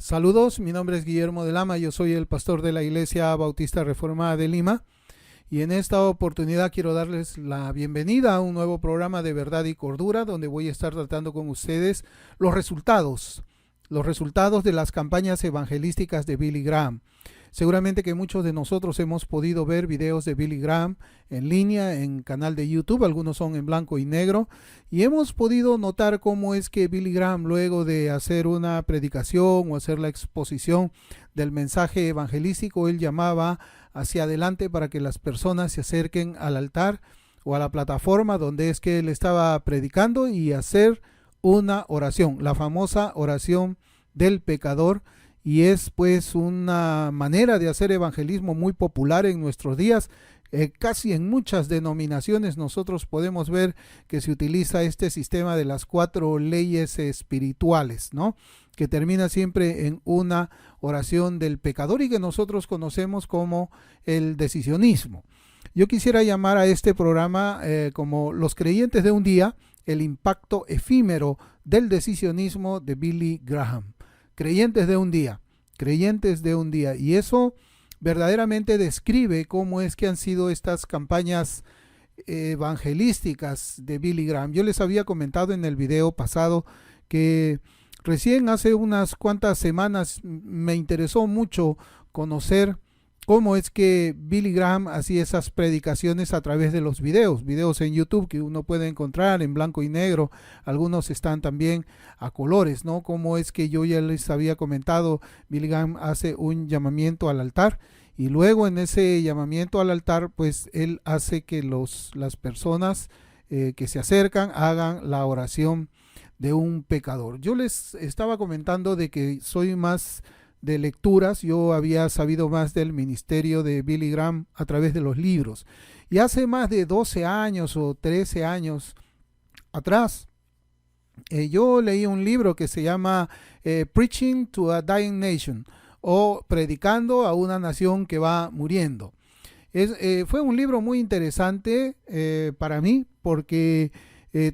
Saludos, mi nombre es Guillermo de Lama, yo soy el pastor de la Iglesia Bautista Reformada de Lima y en esta oportunidad quiero darles la bienvenida a un nuevo programa de Verdad y Cordura donde voy a estar tratando con ustedes los resultados de las campañas evangelísticas de Billy Graham. Seguramente que muchos de nosotros hemos podido ver videos de Billy Graham en línea, en canal de YouTube, algunos son en blanco y negro, y hemos podido notar cómo es que Billy Graham, luego de hacer una predicación o hacer la exposición del mensaje evangelístico, él llamaba hacia adelante para que las personas se acerquen al altar o a la plataforma donde es que él estaba predicando y hacer una oración, la famosa oración del pecador. Y es pues una manera de hacer evangelismo muy popular en nuestros días. Casi en muchas denominaciones nosotros podemos ver que se utiliza este sistema de las 4 leyes espirituales, ¿no? Que termina siempre en una oración del pecador y que nosotros conocemos como el decisionismo. Yo quisiera llamar a este programa como Los creyentes de un día, el impacto efímero del decisionismo de Billy Graham. Creyentes de un día, y eso verdaderamente describe cómo es que han sido estas campañas evangelísticas de Billy Graham. Yo les había comentado en el video pasado que recién hace unas cuantas semanas me interesó mucho conocer cómo es que Billy Graham hacía esas predicaciones a través de los videos en YouTube que uno puede encontrar en blanco y negro, algunos están también a colores, ¿no? Cómo es que yo ya les había comentado, Billy Graham hace un llamamiento al altar y luego en ese llamamiento al altar, pues él hace que las personas que se acercan hagan la oración de un pecador. Yo les estaba comentando de que soy más de lecturas, yo había sabido más del ministerio de Billy Graham a través de los libros. Y hace más de 12 años o 13 años atrás, yo leí un libro que se llama Preaching to a Dying Nation o Predicando a una nación que va muriendo. Fue un libro muy interesante para mí porque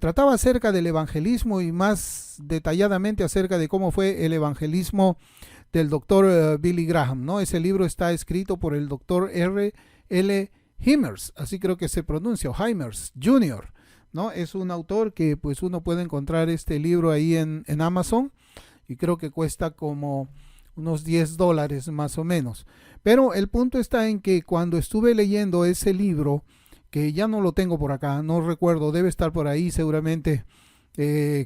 trataba acerca del evangelismo y más detalladamente acerca de cómo fue el evangelismo del doctor Billy Graham, ¿no? Ese libro está escrito por el doctor R.L. Hymers, así creo que se pronuncia, Hymers Jr., ¿no? Es un autor que pues uno puede encontrar este libro ahí en Amazon y creo que cuesta como unos $10 más o menos. Pero el punto está en que cuando estuve leyendo ese libro, que ya no lo tengo por acá, no recuerdo, debe estar por ahí seguramente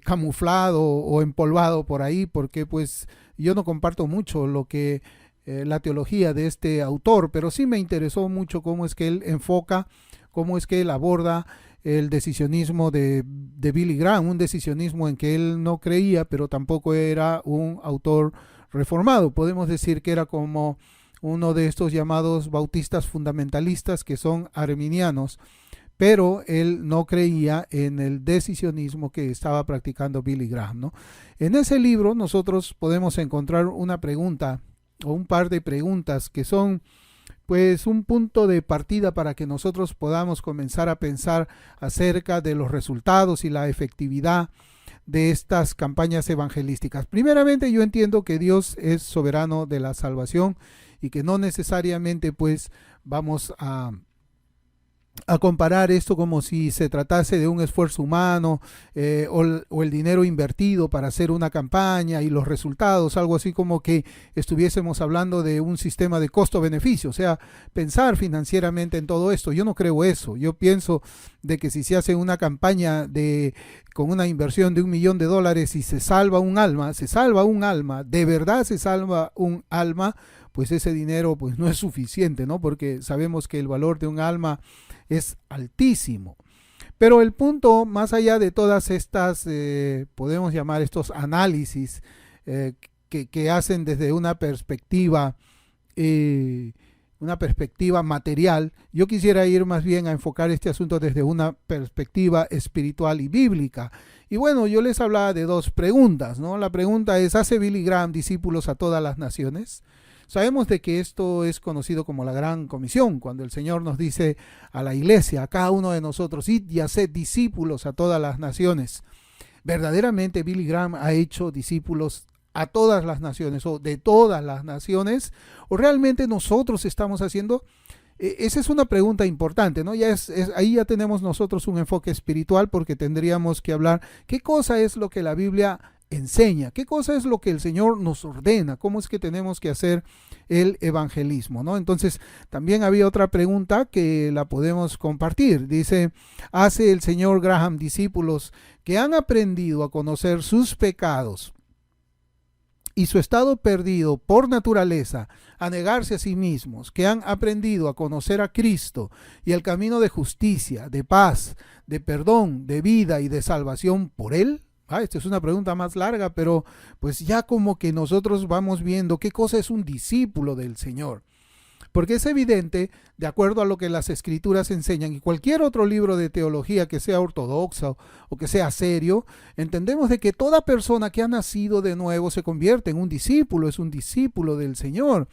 camuflado o empolvado por ahí, porque pues yo no comparto mucho lo que la teología de este autor, pero sí me interesó mucho cómo es que él enfoca, cómo es que él aborda el decisionismo de Billy Graham, un decisionismo en que él no creía, pero tampoco era un autor reformado. Podemos decir que era como uno de estos llamados bautistas fundamentalistas que son arminianos, pero él no creía en el decisionismo que estaba practicando Billy Graham, ¿no? En ese libro nosotros podemos encontrar una pregunta o un par de preguntas que son pues un punto de partida para que nosotros podamos comenzar a pensar acerca de los resultados y la efectividad de estas campañas evangelísticas. Primeramente, yo entiendo que Dios es soberano de la salvación y que no necesariamente pues vamos a comparar esto como si se tratase de un esfuerzo humano o el dinero invertido para hacer una campaña y los resultados, algo así como que estuviésemos hablando de un sistema de costo-beneficio, o sea, pensar financieramente en todo esto. Yo no creo eso. Yo pienso de que si se hace una campaña con una inversión de $1 millón y se salva un alma, de verdad se salva un alma, pues ese dinero pues no es suficiente, ¿no? Porque sabemos que el valor de un alma es altísimo. Pero el punto, más allá de todas estas, podemos llamar estos análisis que hacen desde una perspectiva material, yo quisiera ir más bien a enfocar este asunto desde una perspectiva espiritual y bíblica. Y bueno, yo les hablaba de 2 preguntas, ¿no? La pregunta es, ¿hace Billy Graham discípulos a todas las naciones? Sabemos de que esto es conocido como la Gran Comisión, cuando el Señor nos dice a la iglesia, a cada uno de nosotros, id y haced discípulos a todas las naciones. Verdaderamente Billy Graham ha hecho discípulos a todas las naciones o de todas las naciones, o realmente nosotros estamos haciendo. Esa es una pregunta importante, ¿no? Ahí ya tenemos nosotros un enfoque espiritual, porque tendríamos que hablar qué cosa es lo que la Biblia enseña, qué cosa es lo que el Señor nos ordena, cómo es que tenemos que hacer el evangelismo, ¿no? Entonces, también había otra pregunta que la podemos compartir. Dice, ¿hace el Señor Graham discípulos que han aprendido a conocer sus pecados y su estado perdido por naturaleza, a negarse a sí mismos, que han aprendido a conocer a Cristo y el camino de justicia, de paz, de perdón, de vida y de salvación por Él? Esta es una pregunta más larga, pero pues ya como que nosotros vamos viendo qué cosa es un discípulo del Señor. Porque es evidente, de acuerdo a lo que las Escrituras enseñan, y cualquier otro libro de teología que sea ortodoxa o que sea serio, entendemos de que toda persona que ha nacido de nuevo se convierte en un discípulo, es un discípulo del Señor.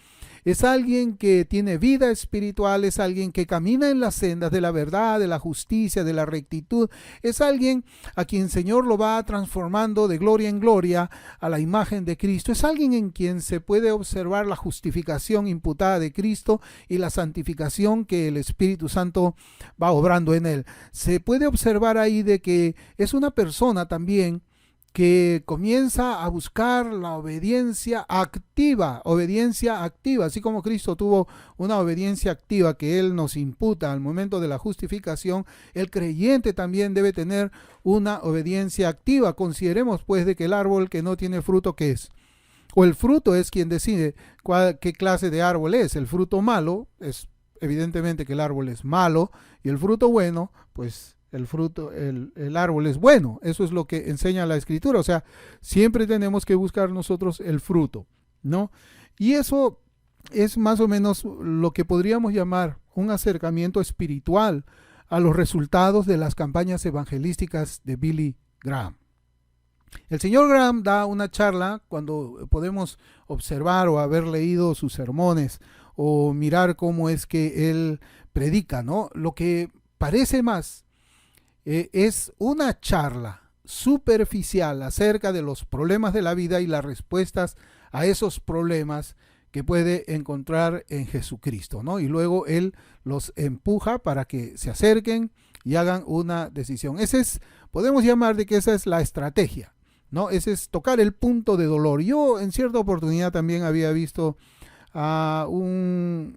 Es alguien que tiene vida espiritual, es alguien que camina en las sendas de la verdad, de la justicia, de la rectitud. Es alguien a quien el Señor lo va transformando de gloria en gloria a la imagen de Cristo. Es alguien en quien se puede observar la justificación imputada de Cristo y la santificación que el Espíritu Santo va obrando en él. Se puede observar ahí de que es una persona también que comienza a buscar la obediencia activa, así como Cristo tuvo una obediencia activa que Él nos imputa al momento de la justificación. El creyente también debe tener una obediencia activa. Consideremos pues de que el árbol que no tiene fruto, ¿qué es? O el fruto es quien decide qué clase de árbol es. El fruto malo es evidentemente que el árbol es malo, y el fruto bueno, pues el árbol es bueno. Eso es lo que enseña la Escritura. O sea, siempre tenemos que buscar nosotros el fruto, ¿no? Y eso es más o menos lo que podríamos llamar un acercamiento espiritual a los resultados de las campañas evangelísticas de Billy Graham. El señor Graham da una charla cuando podemos observar o haber leído sus sermones o mirar cómo es que él predica, ¿no? Lo que parece más es una charla superficial acerca de los problemas de la vida y las respuestas a esos problemas que puede encontrar en Jesucristo, ¿no? Y luego él los empuja para que se acerquen y hagan una decisión. Podemos llamar de que esa es la estrategia, ¿no? Ese es tocar el punto de dolor. Yo en cierta oportunidad también había visto a un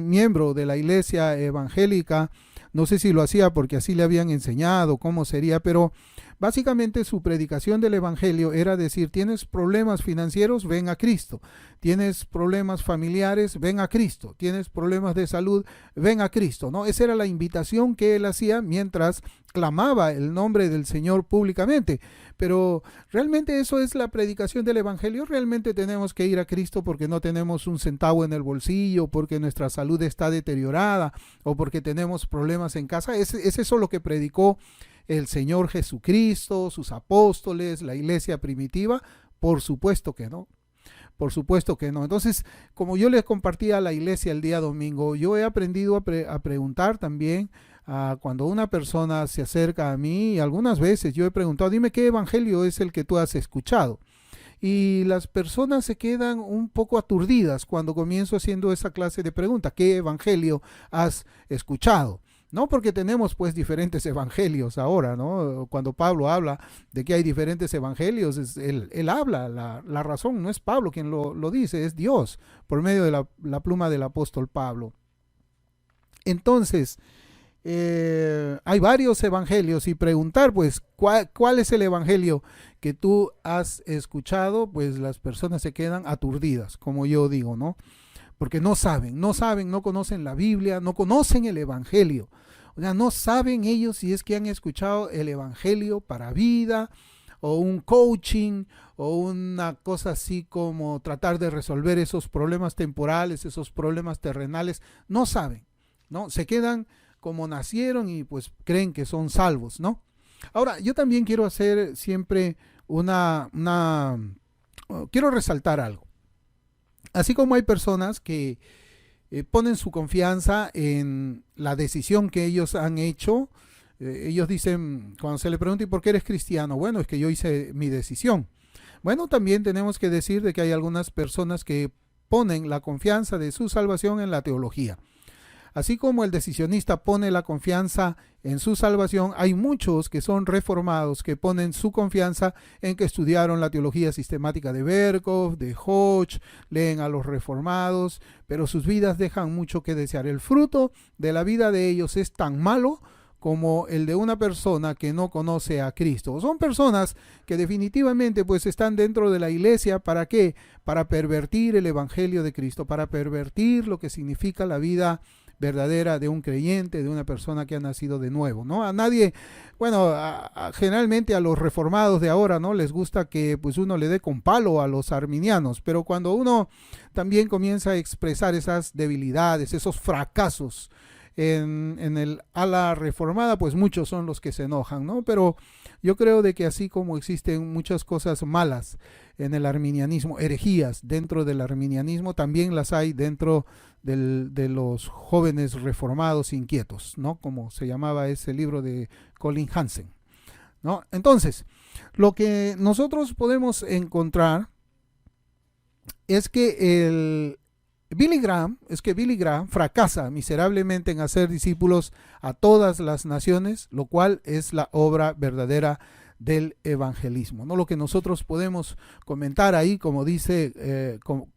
miembro de la iglesia evangélica. No sé si lo hacía porque así le habían enseñado cómo sería, pero básicamente su predicación del evangelio era decir: tienes problemas financieros, ven a Cristo; tienes problemas familiares, ven a Cristo; tienes problemas de salud, ven a Cristo, ¿no? Esa era la invitación que él hacía mientras clamaba el nombre del Señor públicamente. Pero realmente eso es la predicación del evangelio. Realmente tenemos que ir a Cristo porque no tenemos un centavo en el bolsillo, porque nuestra salud está deteriorada o porque tenemos problemas en casa. ¿Es eso lo que predicó el Señor Jesucristo, sus apóstoles, la iglesia primitiva? Por supuesto que no. Por supuesto que no. Entonces, como yo les compartía a la iglesia el día domingo, yo he aprendido a preguntar también cuando una persona se acerca a mí. Y algunas veces yo he preguntado: dime qué evangelio es el que tú has escuchado. Y las personas se quedan un poco aturdidas cuando comienzo haciendo esa clase de preguntas: ¿qué evangelio has escuchado? No, porque tenemos pues diferentes evangelios ahora, ¿no? Cuando Pablo habla de que hay diferentes evangelios, él habla, la razón no es Pablo quien lo dice, es Dios, por medio de la pluma del apóstol Pablo. Entonces, hay varios evangelios, y preguntar pues ¿cuál es el evangelio que tú has escuchado? Pues las personas se quedan aturdidas, como yo digo, ¿no? Porque no saben, no conocen la Biblia, no conocen el evangelio. O sea, no saben ellos si es que han escuchado el evangelio para vida, o un coaching, o una cosa así como tratar de resolver esos problemas temporales, esos problemas terrenales. No saben, ¿no? Se quedan como nacieron y pues creen que son salvos, ¿no? Ahora, yo también quiero hacer siempre quiero resaltar algo. Así como hay personas que ponen su confianza en la decisión que ellos han hecho, ellos dicen, cuando se le pregunta: ¿y por qué eres cristiano? Bueno, es que yo hice mi decisión. Bueno, también tenemos que decir de que hay algunas personas que ponen la confianza de su salvación en la teología. Así como el decisionista pone la confianza en su salvación, hay muchos que son reformados que ponen su confianza en que estudiaron la teología sistemática de Berkov, de Hodge, leen a los reformados, pero sus vidas dejan mucho que desear. El fruto de la vida de ellos es tan malo como el de una persona que no conoce a Cristo. Son personas que definitivamente pues están dentro de la iglesia. ¿Para qué? Para pervertir el evangelio de Cristo, para pervertir lo que significa la vida verdadera de un creyente, de una persona que ha nacido de nuevo, ¿no? A nadie, bueno, generalmente a los reformados de ahora, ¿no? Les gusta que pues uno le dé con palo a los arminianos, pero cuando uno también comienza a expresar esas debilidades, esos fracasos en el ala reformada, pues muchos son los que se enojan, ¿no? Pero yo creo de que así como existen muchas cosas malas en el arminianismo, herejías dentro del arminianismo, también las hay dentro de los jóvenes reformados inquietos, ¿no? Como se llamaba ese libro de Colin Hansen, ¿no? Entonces, lo que nosotros podemos encontrar es que Billy Graham fracasa miserablemente en hacer discípulos a todas las naciones, lo cual es la obra verdadera del evangelismo, ¿no? Lo que nosotros podemos comentar ahí, como dice, lo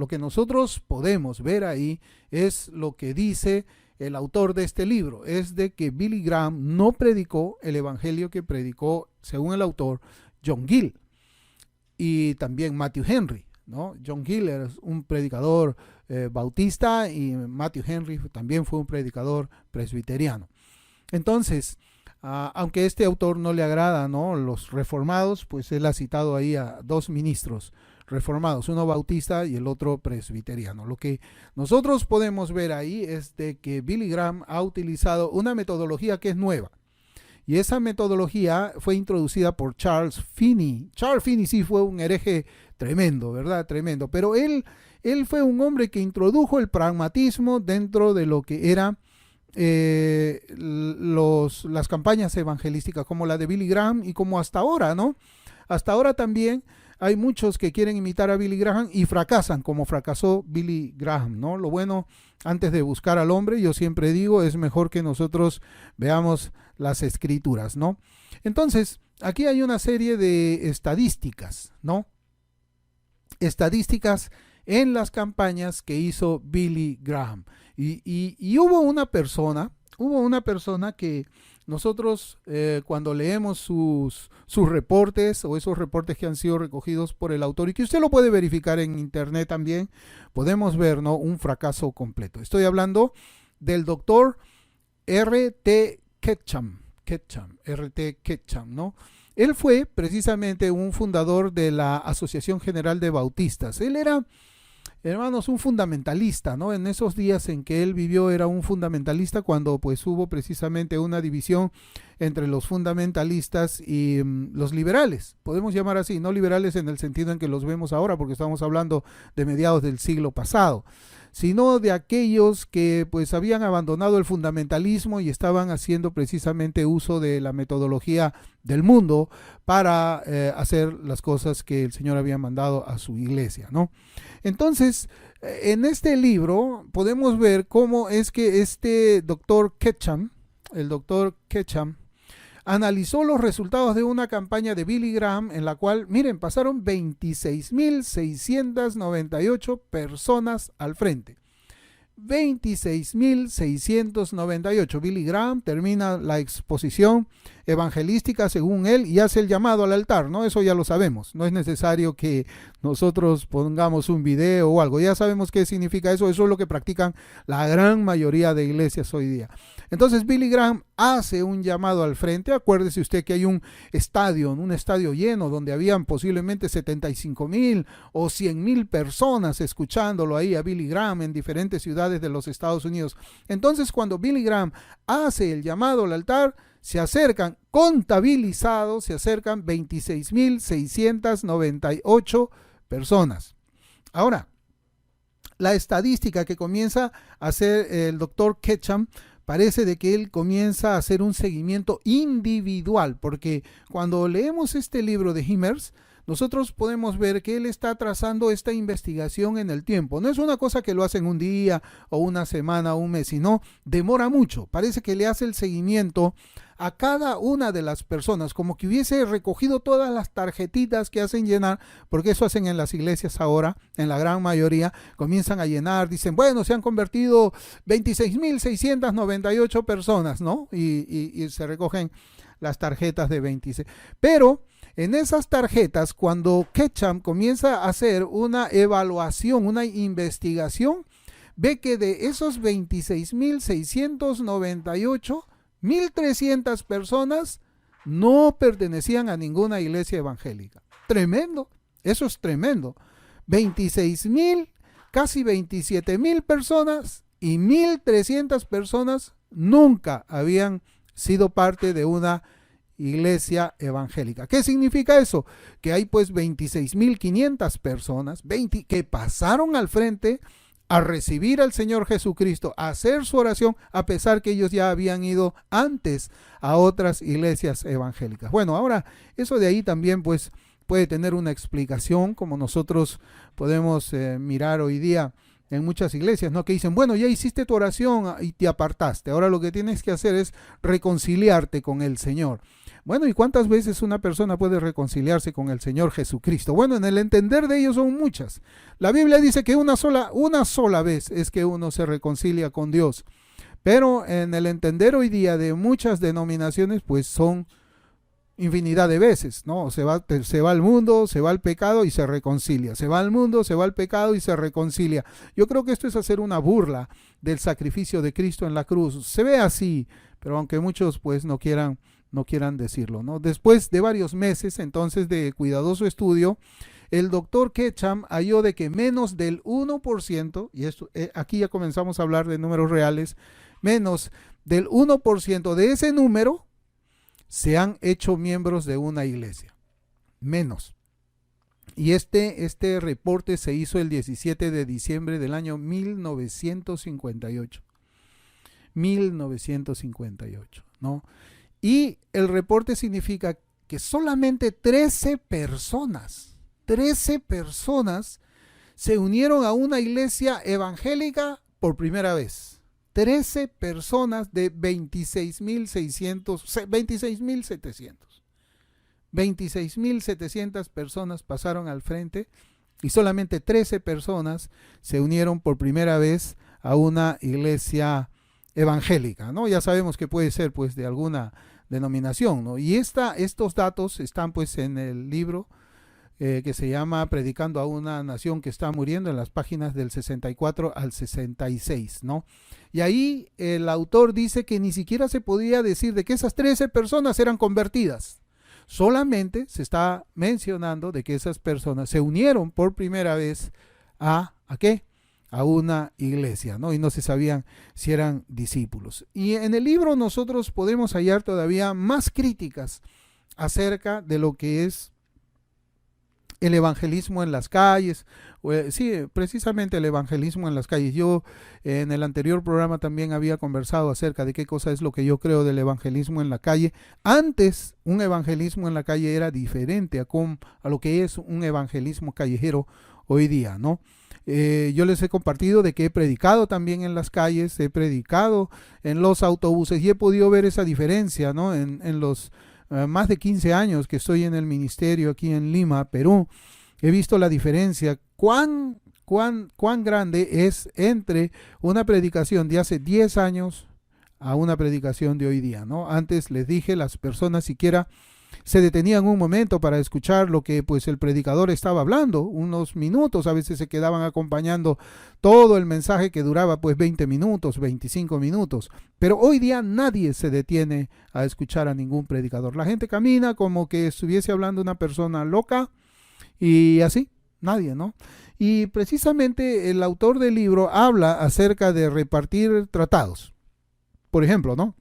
que nosotros podemos ver ahí es lo que dice el autor de este libro, es de que Billy Graham no predicó el evangelio que predicó, según el autor, John Gill y también Matthew Henry, ¿no? John Gill era un predicador bautista y Matthew Henry también fue un predicador presbiteriano. Entonces, aunque este autor no le agrada, ¿no?, los reformados, pues él ha citado ahí a dos ministros reformados, uno bautista y el otro presbiteriano. Lo que nosotros podemos ver ahí es de que Billy Graham ha utilizado una metodología que es nueva. Y esa metodología fue introducida por Charles Finney. Charles Finney sí fue un hereje tremendo, ¿verdad? Tremendo. Pero él fue un hombre que introdujo el pragmatismo dentro de lo que era las campañas evangelísticas, como la de Billy Graham y como hasta ahora, ¿no? Hasta ahora también hay muchos que quieren imitar a Billy Graham y fracasan, como fracasó Billy Graham, ¿no? Lo bueno, antes de buscar al hombre, yo siempre digo, es mejor que nosotros veamos las escrituras, ¿no? Entonces, aquí hay una serie de estadísticas, ¿no? Estadísticas en las campañas que hizo Billy Graham. Y hubo una persona que nosotros cuando leemos sus reportes o esos reportes que han sido recogidos por el autor y que usted lo puede verificar en internet también, podemos ver, ¿no?, un fracaso completo. Estoy hablando del doctor R.T. Ketchum, ¿no? Él fue precisamente un fundador de la Asociación General de Bautistas. Él era, hermanos, un fundamentalista, ¿no? En esos días en que él vivió era un fundamentalista cuando pues hubo precisamente una división entre los fundamentalistas y los liberales, podemos llamar así, no liberales en el sentido en que los vemos ahora porque estamos hablando de mediados del siglo pasado, sino de aquellos que pues habían abandonado el fundamentalismo y estaban haciendo precisamente uso de la metodología del mundo para hacer las cosas que el Señor había mandado a su iglesia, ¿no? Entonces, en este libro podemos ver cómo es que este doctor Ketchum, el doctor Ketchum, analizó los resultados de una campaña de Billy Graham en la cual, miren, pasaron 26.698 personas al frente. 26.698. Billy Graham termina la exposición evangelística según él y hace el llamado al altar, ¿no? Eso ya lo sabemos, no es necesario que nosotros pongamos un video o algo, ya sabemos qué significa eso, eso es lo que practican la gran mayoría de iglesias hoy día. Entonces Billy Graham hace un llamado al frente. Acuérdese usted que hay un estadio lleno donde habían posiblemente 75,000 o 100,000 personas escuchándolo ahí a Billy Graham en diferentes ciudades de los Estados Unidos. Entonces cuando Billy Graham hace el llamado al altar, se acercan, contabilizados, se acercan 26.698 personas. Ahora, la estadística que comienza a hacer el doctor Ketchum parece de que él comienza a hacer un seguimiento individual, porque cuando leemos este libro de Himmers, nosotros podemos ver que él está trazando esta investigación en el tiempo. No es una cosa que lo hace en un día o una semana o un mes, sino demora mucho. Parece que le hace el seguimiento a cada una de las personas, como que hubiese recogido todas las tarjetitas que hacen llenar, porque eso hacen en las iglesias ahora, en la gran mayoría, comienzan a llenar, dicen, bueno, se han convertido 26.698 personas, ¿no? Y se recogen las tarjetas de 26. Pero en esas tarjetas, cuando Ketchum comienza a hacer una evaluación, una investigación, ve que de esos 26.698, 1.300 personas no pertenecían a ninguna iglesia evangélica. Tremendo, eso es tremendo. 26.000, casi 27.000 personas y 1.300 personas nunca habían sido parte de una iglesia evangélica. ¿Qué significa eso? Que hay pues 26.500 personas que pasaron al frente a recibir al Señor Jesucristo, a hacer su oración, a pesar que ellos ya habían ido antes a otras iglesias evangélicas. Bueno, ahora eso de ahí también pues puede tener una explicación, como nosotros podemos mirar hoy día en muchas iglesias, ¿no? Que dicen, bueno, ya hiciste tu oración y te apartaste, ahora lo que tienes que hacer es reconciliarte con el Señor. Bueno, ¿y cuántas veces una persona puede reconciliarse con el Señor Jesucristo? Bueno, en el entender de ellos son muchas. La Biblia dice que una sola vez es que uno se reconcilia con Dios. Pero en el entender hoy día de muchas denominaciones, pues son infinidad de veces, ¿no? Se va al mundo, se va al pecado y se reconcilia. Se va al mundo, se va al pecado y se reconcilia. Yo creo que esto es hacer una burla del sacrificio de Cristo en la cruz. Se ve así, pero aunque muchos pues no quieran decirlo, ¿no? Después de varios meses, entonces, de cuidadoso estudio, el doctor Ketchum halló de que menos del 1%, y esto, aquí ya comenzamos a hablar de números reales, menos del 1% de ese número se han hecho miembros de una iglesia. Menos. Y este reporte se hizo el 17 de diciembre del año 1958. 1958, ¿no? Y el reporte significa que solamente 13 personas se unieron a una iglesia evangélica por primera vez. 13 personas de 26.700. 26.700 personas pasaron al frente y solamente 13 personas se unieron por primera vez a una iglesia evangélica, ¿no? Ya sabemos que puede ser pues de alguna denominación, ¿no? Y estos datos están pues en el libro que se llama Predicando a una nación que está muriendo, en las páginas del 64 al 66, ¿no? Y ahí el autor dice que ni siquiera se podía decir de que esas 13 personas eran convertidas. Solamente se está mencionando de que esas personas se unieron por primera vez ¿a qué? A una iglesia, ¿no? Y no se sabían si eran discípulos. Y en el libro nosotros podemos hallar todavía más críticas acerca de lo que es el evangelismo en las calles. Sí, precisamente el evangelismo en las calles. Yo en el anterior programa también había conversado acerca de qué cosa es lo que yo creo del evangelismo en la calle. Antes, un evangelismo en la calle era diferente a lo que es un evangelismo callejero hoy día, ¿no? Yo les he compartido de que he predicado también en las calles, he predicado en los autobuses y he podido ver esa diferencia, ¿no? En los más de 15 años que estoy en el ministerio aquí en Lima, Perú, he visto la diferencia, cuán grande es entre una predicación de hace 10 años a una predicación de hoy día, ¿no? Antes les dije, las personas siquiera se detenían un momento para escuchar lo que pues el predicador estaba hablando, unos minutos, a veces se quedaban acompañando todo el mensaje que duraba pues 20 minutos, 25 minutos, pero hoy día nadie se detiene a escuchar a ningún predicador. La gente camina como que estuviese hablando una persona loca y así, nadie, ¿no? Y precisamente el autor del libro habla acerca de repartir tratados. Por ejemplo, ¿no?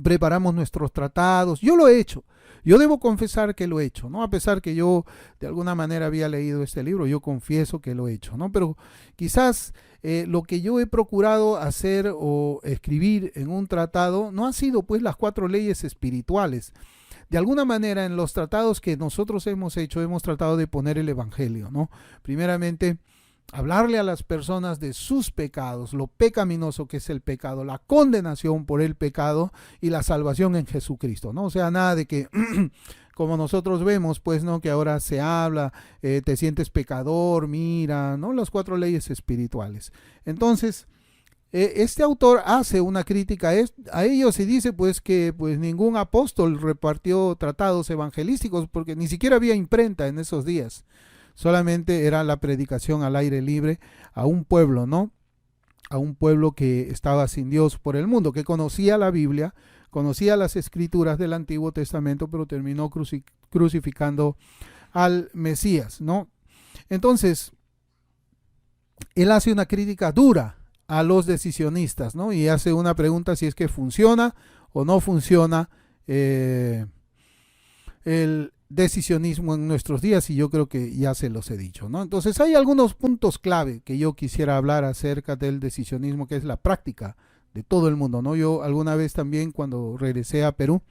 Preparamos nuestros tratados, yo lo he hecho. Yo debo confesar que lo he hecho, ¿no? A pesar que yo de alguna manera había leído este libro, yo confieso que lo he hecho, ¿no? Pero quizás lo que yo he procurado hacer o escribir en un tratado no ha sido pues las 4 leyes espirituales, de alguna manera en los tratados que nosotros hemos hecho, hemos tratado de poner el evangelio, ¿no? Primeramente, hablarle a las personas de sus pecados, lo pecaminoso que es el pecado, la condenación por el pecado y la salvación en Jesucristo, ¿no? O sea, nada de que como nosotros vemos, pues, ¿no? Que ahora se habla, te sientes pecador, mira, ¿no? Las 4 leyes espirituales. Entonces, este autor hace una crítica a ellos y dice, pues, que pues ningún apóstol repartió tratados evangelísticos porque ni siquiera había imprenta en esos días. Solamente era la predicación al aire libre a un pueblo, ¿no? A un pueblo que estaba sin Dios por el mundo, que conocía la Biblia, conocía las escrituras del Antiguo Testamento, pero terminó crucificando al Mesías, ¿no? Entonces, él hace una crítica dura a los decisionistas, ¿no? Y hace una pregunta si es que funciona o no funciona el decisionismo en nuestros días, y yo creo que ya se los he dicho, ¿no? Entonces hay algunos puntos clave que yo quisiera hablar acerca del decisionismo, que es la práctica de todo el mundo, ¿no? Yo alguna vez también, cuando regresé a Perú,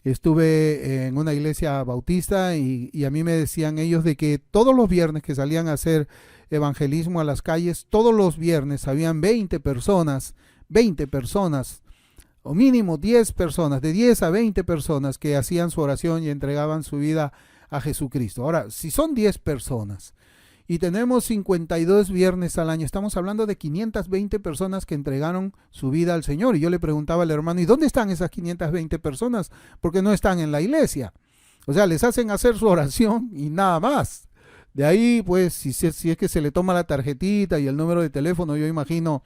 estuve en una iglesia bautista y a mí me decían ellos de que todos los viernes que salían a hacer evangelismo a las calles, todos los viernes habían 20 personas o mínimo 10 personas, de 10 a 20 personas que hacían su oración y entregaban su vida a Jesucristo. Ahora, si son 10 personas y tenemos 52 viernes al año, estamos hablando de 520 personas que entregaron su vida al Señor. Y yo le preguntaba al hermano, ¿y dónde están esas 520 personas? Porque no están en la iglesia. O sea, les hacen hacer su oración y nada más. De ahí, pues, si es que se le toma la tarjetita y el número de teléfono, yo imagino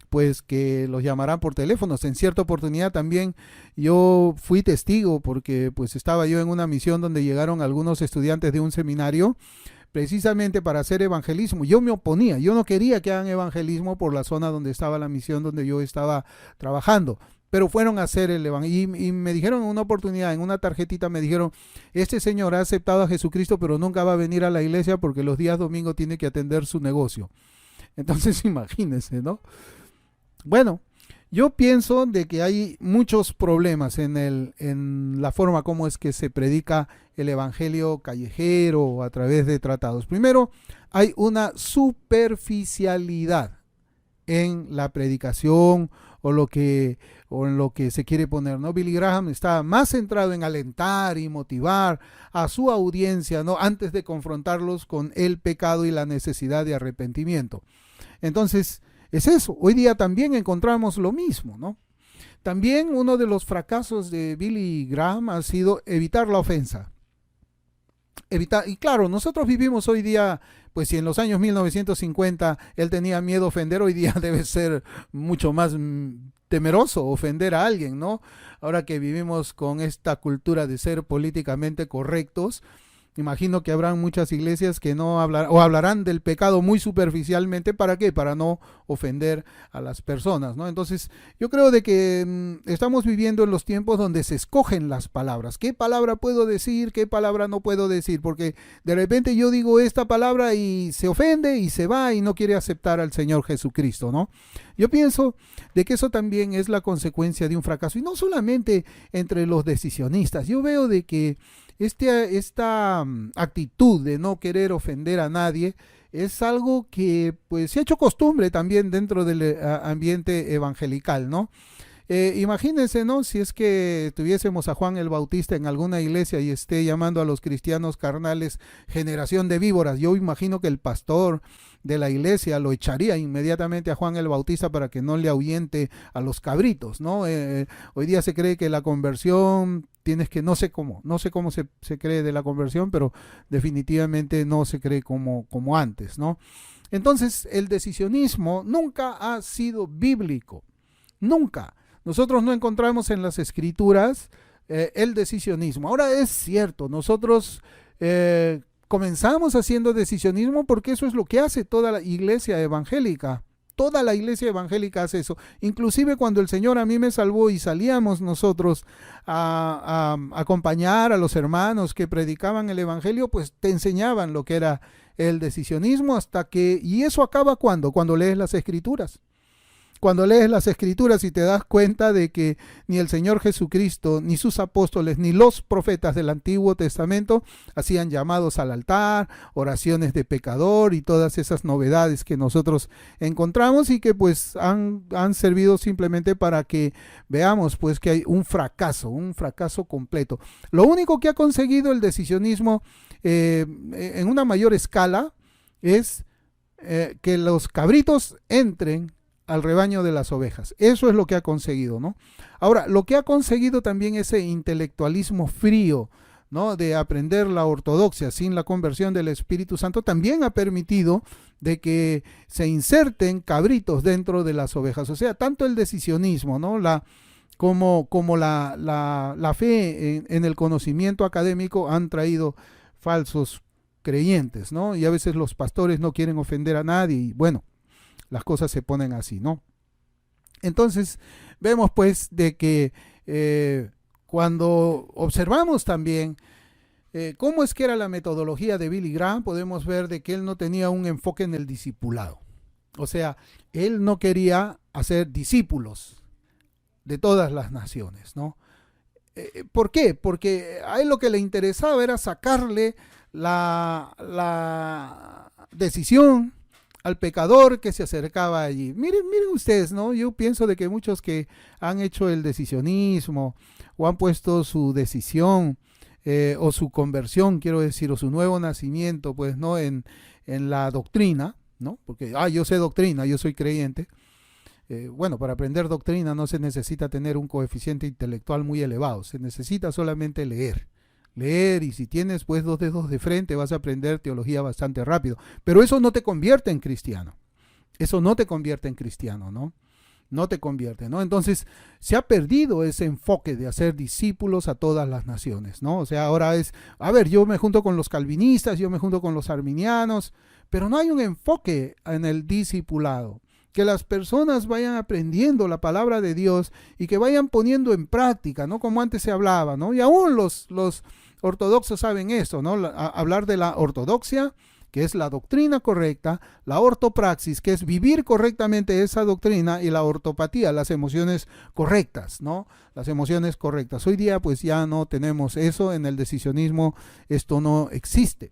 pues que los llamarán por teléfonos. En cierta oportunidad también yo fui testigo porque pues estaba yo en una misión donde llegaron algunos estudiantes de un seminario precisamente para hacer evangelismo. Yo me oponía, yo no quería que hagan evangelismo por la zona donde estaba la misión donde yo estaba trabajando, pero fueron a hacer el evangelismo y me dijeron en una oportunidad, en una tarjetita me dijeron, este señor ha aceptado a Jesucristo pero nunca va a venir a la iglesia porque los días domingos tiene que atender su negocio. Entonces imagínense, ¿no? Bueno, yo pienso de que hay muchos problemas en la forma como es que se predica el evangelio callejero o a través de tratados. Primero, hay una superficialidad en la predicación o en lo que se quiere poner, ¿no? Billy Graham está más centrado en alentar y motivar a su audiencia, ¿no? Antes de confrontarlos con el pecado y la necesidad de arrepentimiento. Entonces, es eso. Hoy día también encontramos lo mismo, ¿no? También uno de los fracasos de Billy Graham ha sido evitar la ofensa. Y claro, nosotros vivimos hoy día, pues si en los años 1950 él tenía miedo a ofender, hoy día debe ser mucho más temeroso ofender a alguien, ¿no? Ahora que vivimos con esta cultura de ser políticamente correctos, imagino que habrán muchas iglesias que no hablarán del pecado muy superficialmente. ¿Para qué? Para no ofender a las personas, ¿no? Entonces, yo creo de que estamos viviendo en los tiempos donde se escogen las palabras. ¿Qué palabra puedo decir? ¿Qué palabra no puedo decir? Porque de repente yo digo esta palabra y se ofende y se va y no quiere aceptar al Señor Jesucristo, ¿no? Yo pienso de que eso también es la consecuencia de un fracaso. Y no solamente entre los decisionistas. Yo veo de que esta actitud de no querer ofender a nadie es algo que pues se ha hecho costumbre también dentro del ambiente evangelical, ¿no? Imagínense, ¿no? Si es que tuviésemos a Juan el Bautista en alguna iglesia y esté llamando a los cristianos carnales generación de víboras, yo imagino que el pastor de la iglesia lo echaría inmediatamente a Juan el Bautista para que no le ahuyente a los cabritos, ¿no? Hoy día se cree que la conversión tienes que, no sé cómo se cree de la conversión, pero definitivamente no se cree como antes, ¿no? Entonces, el decisionismo nunca ha sido bíblico, nunca. Nosotros no encontramos en las escrituras el decisionismo. Ahora es cierto, nosotros comenzamos haciendo decisionismo porque eso es lo que hace toda la iglesia evangélica. Toda la iglesia evangélica hace eso. Inclusive cuando el Señor a mí me salvó y salíamos nosotros a acompañar a los hermanos que predicaban el evangelio, pues te enseñaban lo que era el decisionismo y eso acaba cuando lees las escrituras. cuando lees las Escrituras y te das cuenta de que ni el Señor Jesucristo, ni sus apóstoles, ni los profetas del Antiguo Testamento hacían llamados al altar, oraciones de pecador y todas esas novedades que nosotros encontramos y que pues han servido simplemente para que veamos pues que hay un fracaso completo. Lo único que ha conseguido el decisionismo en una mayor escala es que los cabritos entren al rebaño de las ovejas. Eso es lo que ha conseguido, ¿no? Ahora, lo que ha conseguido también ese intelectualismo frío, ¿no? De aprender la ortodoxia sin la conversión del Espíritu Santo, también ha permitido de que se inserten cabritos dentro de las ovejas. O sea, tanto el decisionismo, ¿no? Como la fe en el conocimiento académico han traído falsos creyentes, ¿no? Y a veces los pastores no quieren ofender a nadie y bueno, las cosas se ponen así, ¿no? Entonces, vemos pues de que cuando observamos también cómo es que era la metodología de Billy Graham, podemos ver de que él no tenía un enfoque en el discipulado. O sea, él no quería hacer discípulos de todas las naciones, ¿no? ¿Por qué? Porque a él lo que le interesaba era sacarle la decisión al pecador que se acercaba allí. Miren ustedes, ¿no? Yo pienso de que muchos que han hecho el decisionismo o han puesto su decisión o su conversión, quiero decir, o su nuevo nacimiento, pues, ¿no? En la doctrina, ¿no? Porque, yo sé doctrina, yo soy creyente. Bueno, para aprender doctrina no se necesita tener un coeficiente intelectual muy elevado, se necesita solamente leer, y si tienes pues 2 dedos de frente vas a aprender teología bastante rápido, pero eso no te convierte en cristiano, ¿no? No te convierte, ¿no? Entonces se ha perdido ese enfoque de hacer discípulos a todas las naciones, ¿no? O sea, ahora es, yo me junto con los calvinistas, yo me junto con los arminianos, pero no hay un enfoque en el discipulado. Que las personas vayan aprendiendo la palabra de Dios y que vayan poniendo en práctica, ¿no? Como antes se hablaba, ¿no? Y aún los ortodoxos saben eso, ¿no? Hablar de la ortodoxia, que es la doctrina correcta, la ortopraxis, que es vivir correctamente esa doctrina, y la ortopatía, las emociones correctas, ¿no? Las emociones correctas. Hoy día pues ya no tenemos eso, en el decisionismo esto no existe.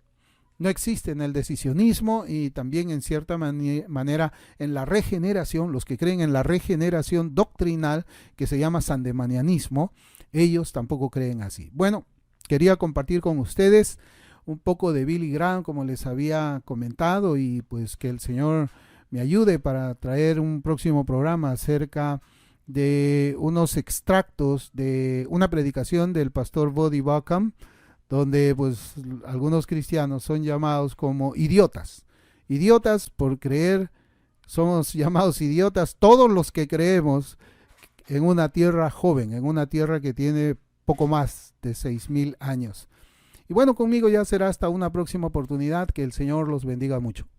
No existe en el decisionismo y también en cierta manera en la regeneración, los que creen en la regeneración doctrinal que se llama sandemanianismo, ellos tampoco creen así. Bueno, quería compartir con ustedes un poco de Billy Graham, como les había comentado, y pues que el Señor me ayude para traer un próximo programa acerca de unos extractos de una predicación del pastor Voddie Baucham, donde pues algunos cristianos son llamados como idiotas por creer. Somos llamados idiotas todos los que creemos en una tierra joven, en una tierra que tiene poco más de 6,000 años. Y bueno, conmigo ya será hasta una próxima oportunidad. Que el Señor los bendiga mucho.